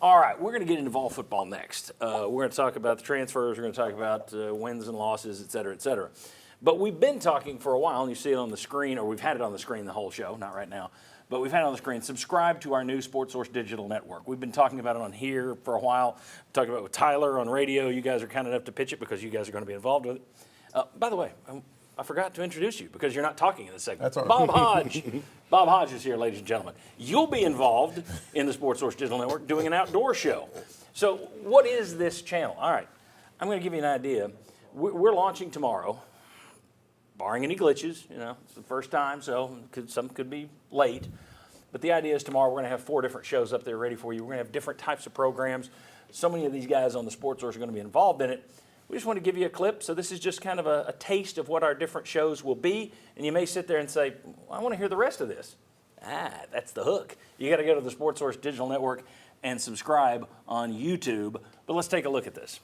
All right, we're going to get into fall football next. We're going to talk about the transfers. We're going to talk about wins and losses, et cetera, et cetera. But we've been talking for a while, and you see it on the screen, or we've had it on the screen the whole show, not right now, but we've had it on the screen. Subscribe to our new Sports Source Digital Network. We've been talking about it on here for a while, talking about it with Tyler on radio. You guys are kind enough to pitch it because you guys are going to be involved with it. By the way, I forgot to introduce you because you're not talking in this segment. That's all right. Bob Hodge. Bob Hodge is here, ladies and gentlemen. You'll be involved in the Sports Source Digital Network doing an outdoor show. So what is this channel? All right, I'm going to give you an idea. We're launching tomorrow, barring any glitches. You know, it's the first time, so some could be late. But the idea is tomorrow we're going to have 4 different shows up there ready for you. We're going to have different types of programs. So many of these guys on the Sports Source are going to be involved in it. We just want to give you a clip. So this is just kind of a taste of what our different shows will be. And you may sit there and say, well, I want to hear the rest of this. That's the hook. You got to go to the Sports Source Digital Network and subscribe on YouTube. But let's take a look at this.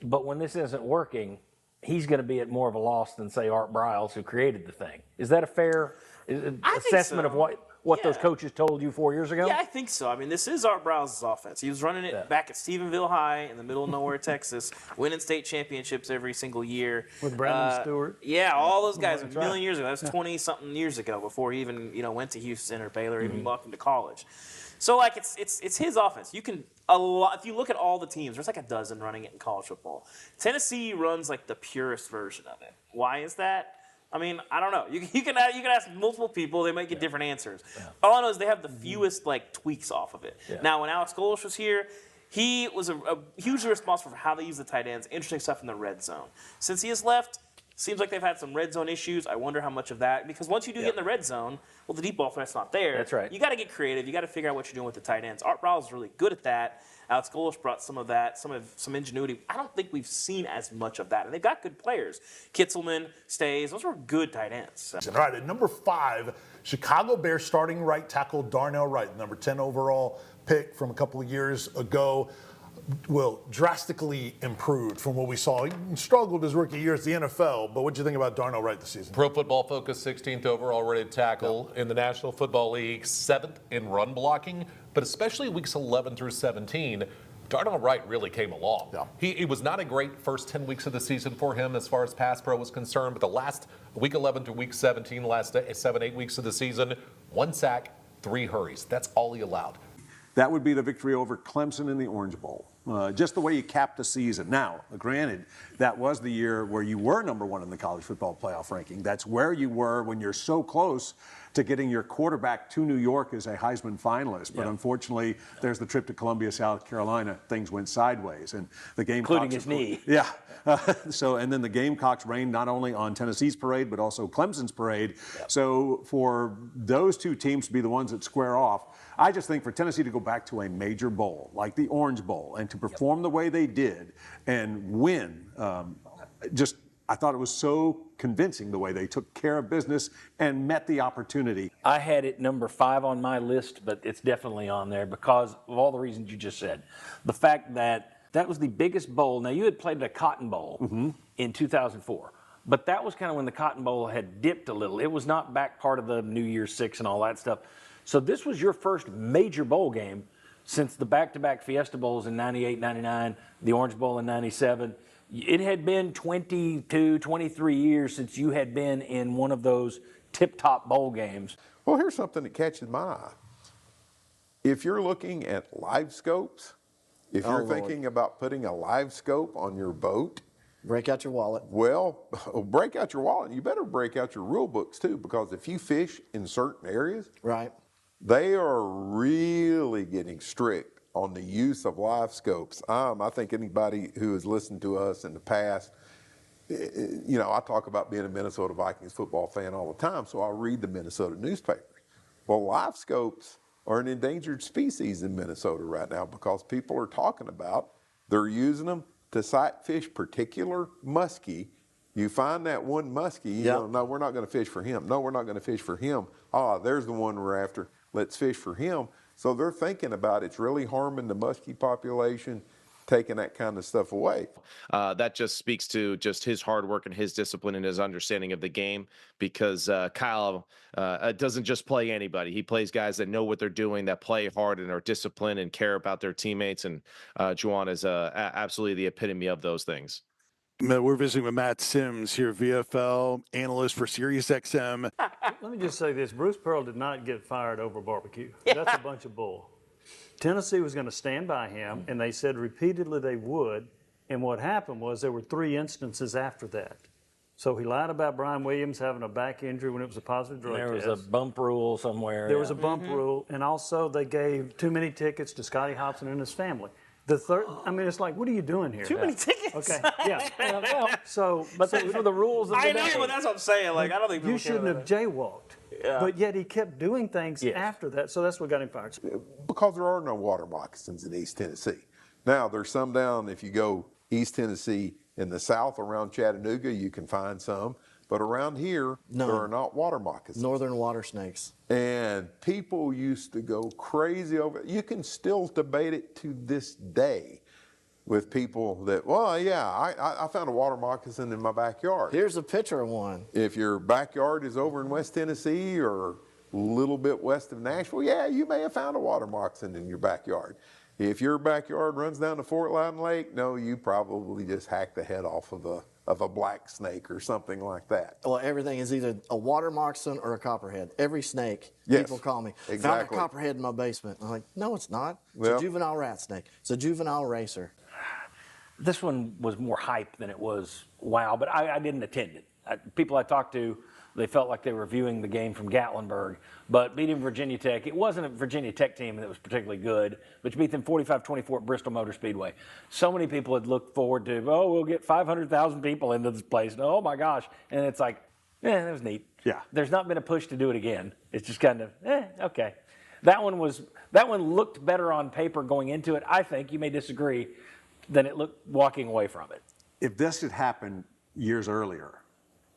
But when this isn't working, he's going to be at more of a loss than, say, Art Briles, who created the thing. Is that a fair assessment of what those coaches told you 4 years ago? Yeah, I think so. I mean, this is Art Briles' offense. He was running it back at Stephenville High in the middle of nowhere, Texas, winning state championships every single year. With Brandon Stewart. Yeah, all those guys a million years ago. That was 20-something years ago before he even went to Houston or Baylor, even walked into college. So, like, it's his offense. You can if you look at all the teams, there's like a dozen running it in college football. Tennessee runs like the purest version of it. Why is that? I mean, I don't know. You can ask multiple people. They might get different answers. Yeah. All I know is they have the fewest tweaks off of it. Yeah. Now, when Alex Golesh was here, he was a hugely responsible for how they use the tight ends. Interesting stuff in the red zone. Since he has left, seems like they've had some red zone issues. I wonder how much of that, because once you do get in the red zone, well, the deep ball threat's not there. That's right. You got to get creative. You got to figure out what you're doing with the tight ends. Art Briles is really good at that. Alex Golesh brought some of that, some ingenuity. I don't think we've seen as much of that. And they've got good players. Kitzelman, Stays, those were good tight ends. All right, at number 5, Chicago Bears starting right tackle Darnell Wright, number 10 overall pick from a couple of years ago, will drastically improved from what we saw. He struggled his rookie year at the NFL, but what do you think about Darnell Wright this season? Pro Football Focus, 16th overall rated tackle in the National Football League, 7th in run blocking, but especially weeks 11 through 17, Darnell Wright really came along. Yeah. He was not a great first 10 weeks of the season for him as far as pass pro was concerned, but the last week 11 to week 17, last 7-8 weeks of the season, 1 sack, 3 hurries. That's all he allowed. That would be the victory over Clemson in the Orange Bowl. Just the way you capped the season. Now, granted, that was the year where you were number 1 in the college football playoff ranking. That's where you were when you're so close to getting your quarterback to New York as a Heisman finalist. But unfortunately, there's the trip to Columbia, South Carolina. Things went sideways. And the Gamecocks, including his knee. Yeah. And then the Gamecocks rained not only on Tennessee's parade, but also Clemson's parade. Yep. So for those two teams to be the ones that square off, I just think for Tennessee to go back to a major bowl, like the Orange Bowl, and to perform the way they did and win, I thought it was so convincing the way they took care of business and met the opportunity. I had it number 5 on my list, but it's definitely on there because of all the reasons you just said. The fact that was the biggest bowl. Now, you had played at a Cotton Bowl in 2004, but that was kind of when the Cotton Bowl had dipped a little. It was not back part of the New Year's Six and all that stuff. So this was your first major bowl game since the back-to-back Fiesta Bowls in 98, 99, the Orange Bowl in 97. It had been 22, 23 years since you had been in one of those tip-top bowl games. Well, here's something that catches my eye. If you're looking at live scopes, if you're thinking about putting a live scope on your boat, break out your wallet. Well, break out your wallet. You better break out your rule books too, because if you fish in certain areas, right, they are really getting strict on the use of live scopes. I think anybody who has listened to us in the past, I talk about being a Minnesota Vikings football fan all the time, so I read the Minnesota newspapers. Well, live scopes are an endangered species in Minnesota right now because people are talking about they're using them to sight fish particular muskie. You find that one muskie, no, we're not going to fish for him. No, we're not going to fish for him. There's the one we're after. Let's fish for him. So they're thinking about it's really harming the muskie population. taking that kind of stuff away. That just speaks to just his hard work and his discipline and his understanding of the game, because Kyle doesn't just play anybody. He plays guys that know what they're doing, that play hard and are disciplined and care about their teammates. And Juwan is absolutely the epitome of those things. We're visiting with Matt Sims here, VFL analyst for SiriusXM. Let me just say this. Bruce Pearl did not get fired over barbecue. That's a bunch of bull. Tennessee was going to stand by him, and they said repeatedly they would. And what happened was there were 3 instances after that. So he lied about Brian Williams having a back injury when it was a positive drug test. There was a bump rule somewhere. There was a bump rule, and also they gave too many tickets to Scotty Hobson and his family. The third, I mean, it's like, what are you doing here? Too many tickets. Okay, yeah. Well, So, those were the rules of the I day. know, but that's what I'm saying. Like, I don't think you people care shouldn't have about that. jaywalked. But yet he kept doing things after that, so that's what got him fired. Because there are no water moccasins in East Tennessee. Now, there's some down, if you go East Tennessee in the south around Chattanooga, you can find some. But around here, None. there are not water moccasins. Northern water snakes. And people used to go crazy over it. You can still debate it to this day with people that, well, yeah, I found a water moccasin in my backyard. Here's a picture of one. If your backyard is over in West Tennessee or a little bit west of Nashville, yeah, you may have found a water moccasin in your backyard. If your backyard runs down to Fort Loudon Lake, no, you probably just hacked the head off of a black snake or something like that. Well, everything is either a water moccasin or a copperhead. Every snake, Yes, people call me, found a exactly. copperhead in my basement. I'm like, no, it's not. It's Well- a juvenile rat snake. It's a juvenile racer. This one was more hype than it was wow, but I didn't attend it. People I talked to, they felt like they were viewing the game from Gatlinburg, but beating Virginia Tech, it wasn't a Virginia Tech team that was particularly good, but you beat them 45-24 at Bristol Motor Speedway. So many people had looked forward to, oh, we'll get 500,000 people into this place. Oh my gosh. And it's like, that was neat. Yeah. There's not been a push to do it again. It's just kind of, okay. That one looked better on paper going into it, I think, you may disagree, than it looked walking away from it. If this had happened years earlier,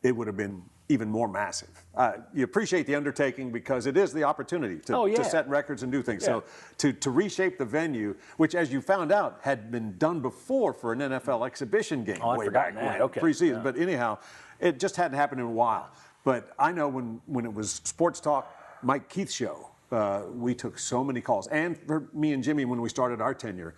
it would have been even more massive. You appreciate the undertaking because it is the opportunity to set records and do things. Yeah. So to reshape the venue, which as you found out had been done before for an NFL exhibition game Oh, I'd way forgotten back that. when, Okay. preseason. Yeah. But anyhow, it just hadn't happened in a while. But I know when it was Sports Talk, Mike Keith's show, we took so many calls, and for me and Jimmy when we started our tenure,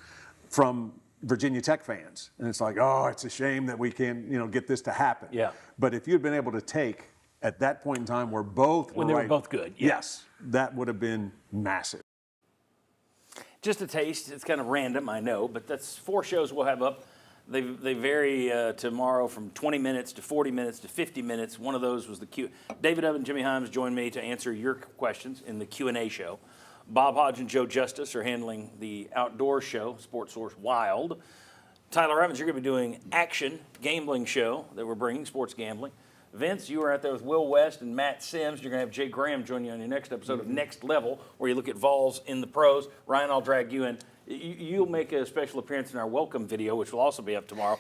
from Virginia Tech fans. And it's like, oh, it's a shame that we can't, get this to happen. Yeah. But if you'd been able to take at that point in time where both When were they were right, both good, yes, that would have been massive. Just a taste. It's kind of random, I know, but that's 4 shows we'll have up. They vary tomorrow from 20 minutes to 40 minutes to 50 minutes. One of those was the Q. David Ebb and Jimmy Himes joined me to answer your questions in the Q&A show. Bob Hodge and Joe Justice are handling the outdoor show, Sports Source Wild. Tyler Evans, you're going to be doing Action, gambling show that we're bringing, sports gambling. Vince, you were out there with Will West and Matt Sims. You're going to have Jay Graham join you on your next episode of Next Level, where you look at Vols in the pros. Ryan, I'll drag you in. You'll make a special appearance in our welcome video, which will also be up tomorrow.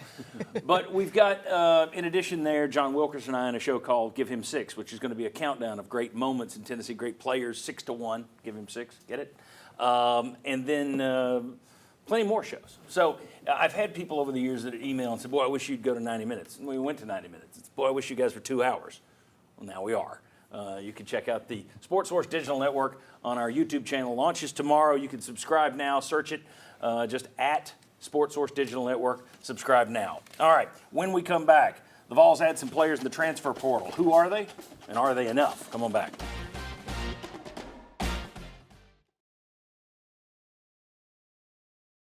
But we've got, in addition there, John Wilkerson and I on a show called Give Him 6, which is going to be a countdown of great moments in Tennessee, great players, 6-1. Give Him 6, get it? And then plenty more shows. So I've had people over the years that email and said, boy, I wish you'd go to 90 minutes. And we went to 90 minutes. It's, boy, I wish you guys were 2 hours. Well, now we are. You can check out the Sports Source Digital Network on our YouTube channel. Launches tomorrow. You can subscribe now. Search it just at Sports Source Digital Network. Subscribe now. All right. When we come back, the Vols had some players in the transfer portal. Who are they? And are they enough? Come on back.